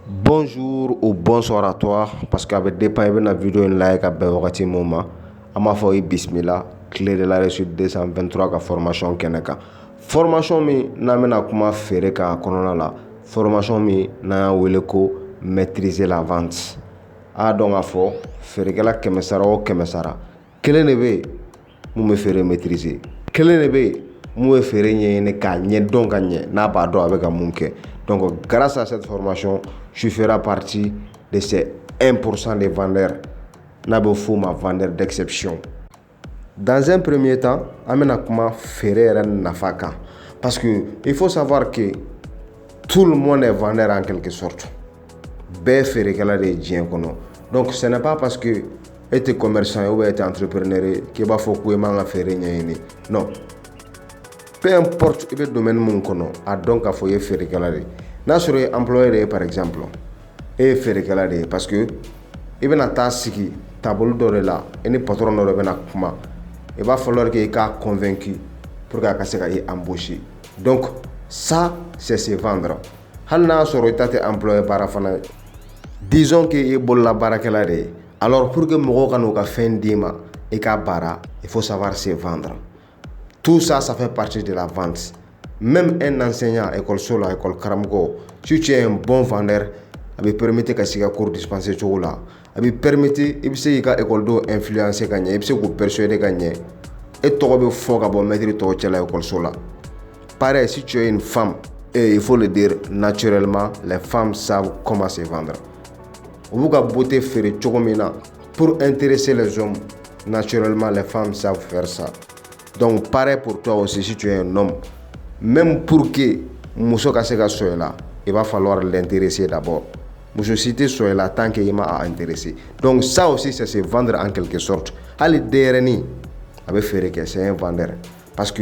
Bonjour ou bonsoir à toi parce qu'avec des pains la vidéo in like à wakati moment à ma foi bismillah clé de la réussite 223 ka formation keneka formation mi na mena kuma fere ka konona la formation mi na wele ko maîtriser la vente a donc a fo fere kala kemesara o kemesara kelen de be mu me fere maîtriser kelen de be mu fere ne ka ɲɛ dɔn ka ɲɛ n'a b'a dɔn a bɛ ka mun kɛ. Donc grâce à cette formation je ferai partie de ces 1% des vendeurs n'a be fo ma vendeur d'exception. Dans un premier temps amena kuma fere yɛrɛ nafa kan parce que il faut savoir que tout le monde est vendeur en quelque sorte bɛɛ feerekɛla de ye diɲɛ kɔnɔ. Donc ce n'est pas parce que e tɛ commerçant ou bien e tɛ entrepreneur ye k'i b'a fɔ ko e man ka feere ɲɛɲini. Non, peu importe i bɛ domaine mun kɔnɔ a dɔn k'a fɔ i ye feerekɛla de ye. N'a sɔrɔ e employé de ye par exemple e ye feerekɛla de ye parce que i bɛna taa sigi taabolo dɔ de la i ni patron dɔ de bɛna kuma il va falloir que i k'a convaincu pour que a ka se ka i embaucher. Donc ça c'est se vendre. Hali n'a sɔrɔ i ta tɛ employé baara fana ye, disons que i bolola baarakɛla de ye, alors pour que mɔgɔw ka n'u ka fɛn d'i ma i ka baara il faut savoir se vendre. Tout ça, ça fait partie de la vente. Même un enseignant, école sola, école karamɔgɔ, si tu es un bon vendeur, a bɛ permettre ka se ka cours dispenser cogo la, a bɛ permettre i bɛ se k'i ka école dɔw influencer ka ɲɛ, i bɛ se k'u persuader ka ɲɛ, e tɔgɔ bɛ fɔ ka bɔ maître tɔw cɛla école sola. Pareil, si tu es une femme, et il faut le dire naturellement, les femmes savent comment se vendre. U b'u ka beauté feere cogo min na pour intéresser les hommes, naturellement les femmes savent faire ça. Donc pareil pour toi aussi si tu es un homme, même pour que muso ka se ka sɔn i la, il va falloir l'intéresser d'abord. Muso si tɛ sɔn i la tant que i ma a intéresser. Donc ça aussi c'est se vendre en quelque sorte. Hali denyɛrɛnin a bɛ feere kɛ, c'est un vendeur parce que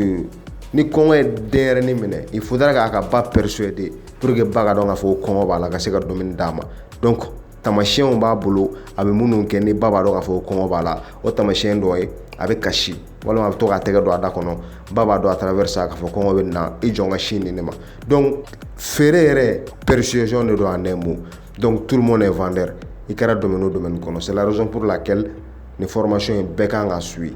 ni kɔngɔ ye denyɛrɛnin minɛ il faudra k'a ka ba persuader pour que ba ka dɔn k'a fɔ kɔngɔ b'a la ka se ka dumuni d'a ma. Donc tamasiyɛnw b'a bolo a bɛ minnu kɛ ni ba b'a dɔn k'a fɔ kɔngɔ b'a la, o tamasiyɛn dɔ ye a bɛ kasi walima a bɛ to k'a tɛgɛ don a da kɔnɔ, ba b'a dɔn à travers ça k'a fɔ kɔngɔ bɛ na i jɔ n ka sin di ne ma. Donc feere yɛrɛ persuasion de don en un mot. Donc tout le monde est vendeur i kɛra domaine o domaine kɔnɔ. C'est la raison pour laquelle ni formation in bɛɛ kan ka suivre.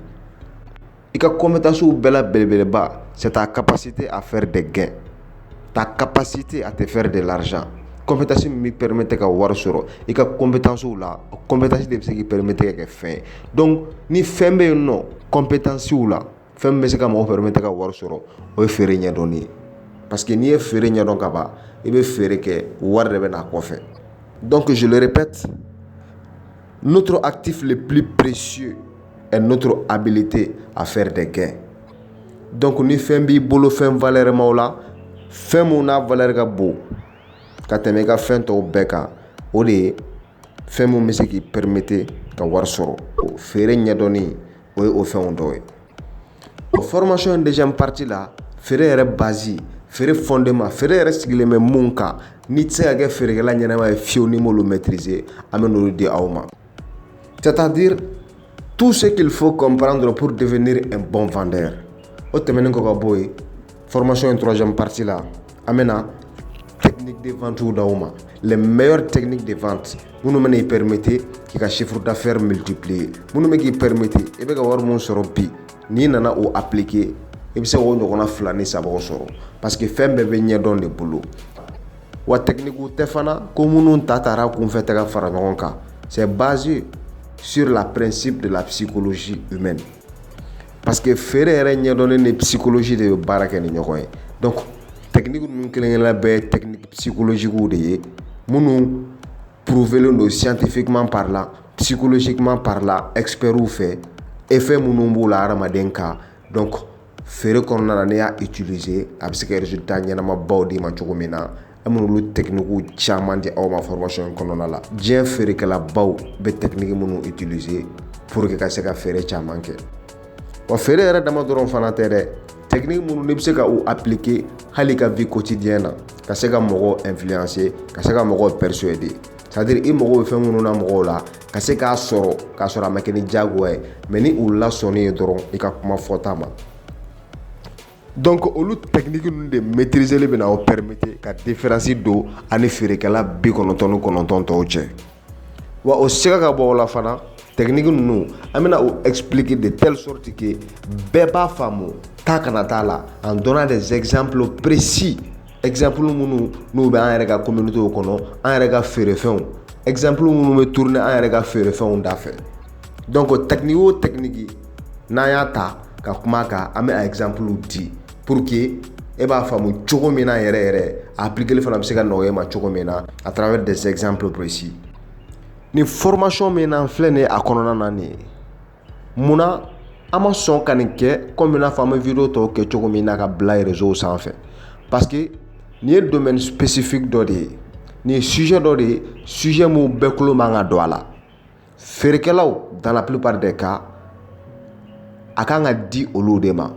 I ka compétence bɛɛ la belebeleba c'est ta capacité à faire des gains, ta capacité à te faire de l'argent. Compétence mi permettre ka wari sɔrɔ i ka compétence la, compétence de bɛ se k'i permettre ka kɛ fɛn. Donc ni fɛn bɛ yen nɔ compétence la, fɛn min bɛ se ka mɔgɔ permettre ka wari sɔrɔ o ye feere ɲɛdɔnni ye. Parce que n'i ye feere ɲɛdɔn ka ban i bɛ feere kɛ wari de bɛ na kɔfɛ. Donc je le répète, notre actif le plus précieux est notre habilité à faire des gains. Donc ni fɛn b'i bolo fɛn valeur ma o la, fɛn mun n'a valeur ka bon ka tɛmɛ i ka fɛn tɔw bɛɛ kan, o de ye fɛn mun bɛ se k'i permettre ka wari sɔrɔ. Feere ɲɛdɔnni o ye o fɛnw dɔw ye. O formation in deuxième partie la, feere yɛrɛ base, feere fondement, feere yɛrɛ sigilen bɛ mun kan n'i tɛ se ka kɛ feerekɛla ɲɛnama ye fiyewu ni m'olu maîtriser an bɛ n'olu di aw ma. C'est-à-dire tout ce qu'il faut comprendre pour devenir un bon vendeur. O tɛmɛnen kɔ ka bɔ yen, formation in troisième partie la an bɛna technique de vente d'aw ma, les meilleures techniques de vente minnu bɛ n'i permettre k'i ka chiffre d'affaires multiplier, minnu bɛ k'i permettre i bɛ ka wari mun sɔrɔ bi n'i nana o appliquer i bɛ se k'o ɲɔgɔnna 2 ni 3 sɔrɔ parce que fɛn bɛɛ bɛ ɲɛdɔn de bolo. Wa technique tɛ fana ko minnu ta taara kunfɛ tɛ ka fara ɲɔgɔn kan, c'est basé sur la principe de la psychologie humaine. Parce que feere yɛrɛ ɲɛdɔnni ni psychologie de bɛ baara kɛ ni ɲɔgɔn ye. Donc technique ninnu kelen-kelenna bɛɛ ye technique psychologique de ye minnu prouvelen don scientifiquement parlant, psychologiquement parlant experts fɛ effet minnu b'u la hadamaden kan. Donc feere kɔnɔna na n'i y'a utiliser a bɛ se ka résultat ɲɛnamabaw d'i ma cogo min na. An bɛ olu technique caman di aw ma formation in kɔnɔna la. Diɲɛ feerekɛlabaw bɛ technique minnu utiliser pour que ka se ka feere caman kɛ. Wa feere yɛrɛ dama dɔrɔn fana tɛ dɛ, technique minnu n'i bɛ se ka u appliquer hali ka vie quotidienne na ka se ka mɔgɔw influencer, ka se ka mɔgɔw persuader. C'est-à-dire i mɔgɔw bɛ fɛn minnu na mɔgɔw la ka se k'a sɔrɔ k'a sɔrɔ a ma kɛ ni diyagoya ye, mais ni u lasɔnni ye dɔrɔn i ka kuma fɔta ma. donc olu technique ninnu de maîtriser bɛ na o permettre ka différence don ani feerekɛla 99 tɔw cɛ wa o sɛgɛ ka bɔ o la fana technique ninnu an bɛna o expliquer de telle sorte que bɛɛ b'a faamu taa kana t'a la en donnant des exemples précis exemple minnu n'u bɛ an yɛrɛ ka communauté kɔnɔ an yɛrɛ ka feerefɛnw exemple minnu bɛ tourner an yɛrɛ ka feerefɛnw da fɛ donc technique o technique n'an y'a ta ka kuma kan an bɛ a exemple di pour que e b'a faamu cogo min na yɛrɛ a appliquer fana bɛ se ka nɔgɔya e ma cogo min na à travers des exemples précis ni formation min n'an filɛ nin ye a kɔnɔna na nin ye munna an ma sɔn ka nin kɛ comme i n'a fɔ an bɛ video tɔw kɛ cogo min na ka bila réseau sanfɛ parce que nin ye domaine spécifique dɔ de ye nin ye sujet dɔ de ye sujet mun bɛɛ tulo man ka don a la feerekɛlaw dans la plupart des cas a kan ka di olu de ma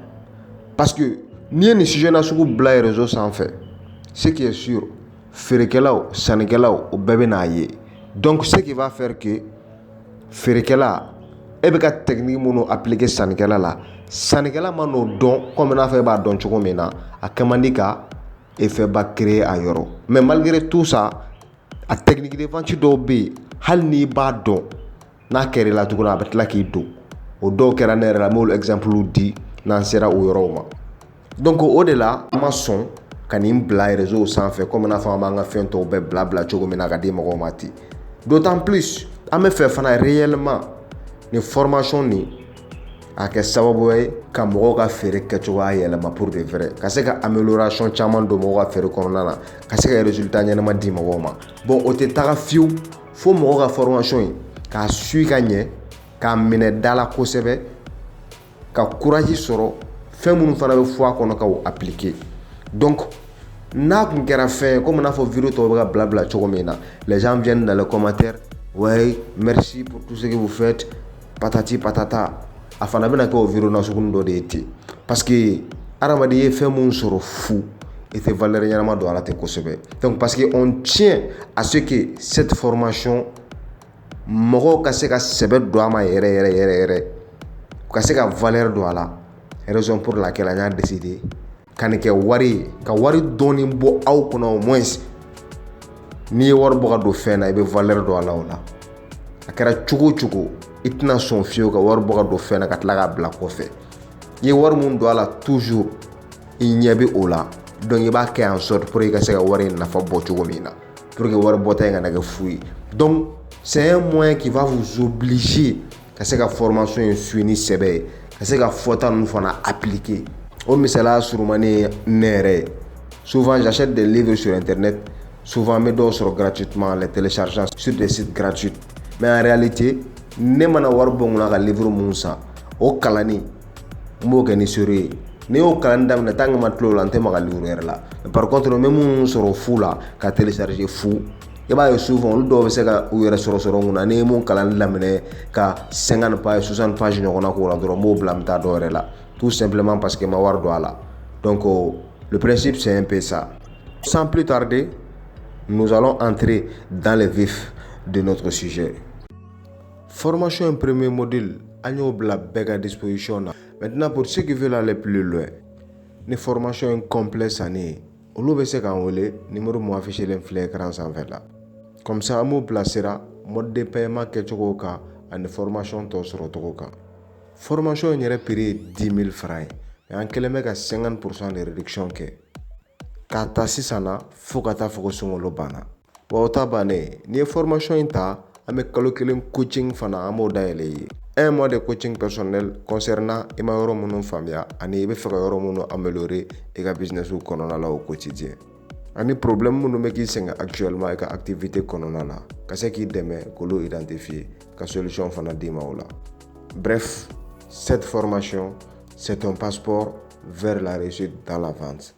parce que n'i ye nin sujet nasugu bila réseau sanfɛ ce qui est sûr feerekɛlaw sannikɛlaw o bɛɛ bɛ n'a ye donc ce qui va faire que feerekɛla e bɛ ka technique minnu appliquer sannikɛla la sannikɛla ma n'o dɔn comme n'a fɔ e b'a dɔn cogo min na a kɛ man di ka effet ba créer a yɔrɔ mais malgré tout ça a technique de vente dɔw bɛ yen hali n'i b'a dɔn n'a kɛra i la tuguni a bɛ tila k'i don o dɔw kɛra ne yɛrɛ la n b'olu exemple di n'an sera o yɔrɔw ma donc o de la an ma sɔn ka nin bila réseau sanfɛ comme n'a fɔ an b'an ka fɛn tɔw bɛɛ bila cogo min na ka di mɔgɔw ma ten d'autant plus an bɛ fɛ fana réellement ni formation nin a kɛ sababu ye ka mɔgɔw ka feere kɛcogoya yɛlɛma pour de vrai ka se ka amélioration caman don mɔgɔw ka feere kɔnɔna na ka se ka résultat ɲɛnama di mɔgɔw ma bon o tɛ taga fiyewu fo mɔgɔw ka formation in k'a suit ka ɲɛ k'a minɛ da la kosɛbɛ ka courage sɔrɔ fɛn minnu fana bɛ fɔ a kɔnɔ ka o appliquer donc n'a kun kɛra fɛn ye comme n'a fɔ vidéo tɔw bɛ ka bila cogo min na les gens viennent dans les commentaires ouais merci pour tout ce que vous faites patati patata a fana bɛna kɛ o vidéo nasugu dɔ de ye ten parce que adamaden ye fɛn mun sɔrɔ fu i tɛ valeur ɲɛnama don a la ten kosɛbɛ donc parce que on tient à ce que cette formation mɔgɔw ka se ka sɛbɛ don a ma yɛrɛ ka se ka valeur don a la raison pour laquelle an y'a décidé ka nin kɛ wari ye ka wari dɔɔni bɔ aw kɔnɔ au moins n'i ye wari bɔ ka don fɛn na i bɛ valeur don a la o la a kɛra cogo o cogo i tɛna sɔn fiyewu ka wari bɔ ka don fɛn na ka tila k'a bila kɔfɛ i ye wari mun don a la toujours i ɲɛ bɛ o la donc i b'a kɛ en sorte pour i ka se ka wari in nafa bɔ cogo min na pour que wari bɔta in kana kɛ fu ye donc c'est un moyen qui va vous obliger ka se ka formation in suit ni sɛbɛ ye ka se ka fɔta ninnu fana appliquer o misaliya surumani ye ne yɛrɛ ye souvent j'achète des livres sur internet souvent n bɛ dɔw sɔrɔ gratuitement les téléchargeant sur des sites gratuits mais en réalité ne mana wari bɔ n kunna ka livre mun san o kalanni n b'o kɛ ni sereau ye n'i y'o kalanni daminɛ tant que ma tila o la n tɛ maga livre yɛrɛ la mais par contre n bɛ mun sɔrɔ fu la ka télécharger fu i b'a ye souvent olu dɔw bɛ se ka u yɛrɛ sɔrɔ n kunna ni ye mun kalanni daminɛ ka 50 pages 60 pages ɲɔgɔnna k'o la dɔrɔn n b'o bila n bɛ taa dɔ wɛrɛ la tout simplement parce que ma wari don a la donc le principe c'est un peu ça sans plus tarder nous allons entrer dans le vif de notre sujet. Formation un premier module an y'o bila bɛɛ ka disposition na maintenant pour ceux qui veulent aller plus loin ni formation complet sanni olu bɛ se k'an wele numéro mun affiché len filɛ écran sanfɛ la comme ça an b'u bilasira mode de paiement kɛcogo kan ani formation tɔ sɔrɔ cogo kan formation in yɛrɛ prix ye 10 000 francs ye an kɛlen bɛ ka 50% de réduction kɛ k'a ta sisan na fo ka taa fɔ ko sunkalo banna wa o ta bannen n'i ye formation in ta an bɛ kalo kelen coaching fana an b'o dayɛlɛ i ye 1 mois de coaching personnel concernant i ma yɔrɔ minnu faamuya ani i bɛ fɛ ka yɔrɔ minnu améliorer i ka business kɔnɔna la au quotidien ani problème minnu bɛ k'i sɛgɛn actuellement i ka activité kɔnɔna na ka se k'i dɛmɛ k'olu identifier ka solution fana d'i ma o la bref cette formation c'est un passeport vers la réussite dans la vente.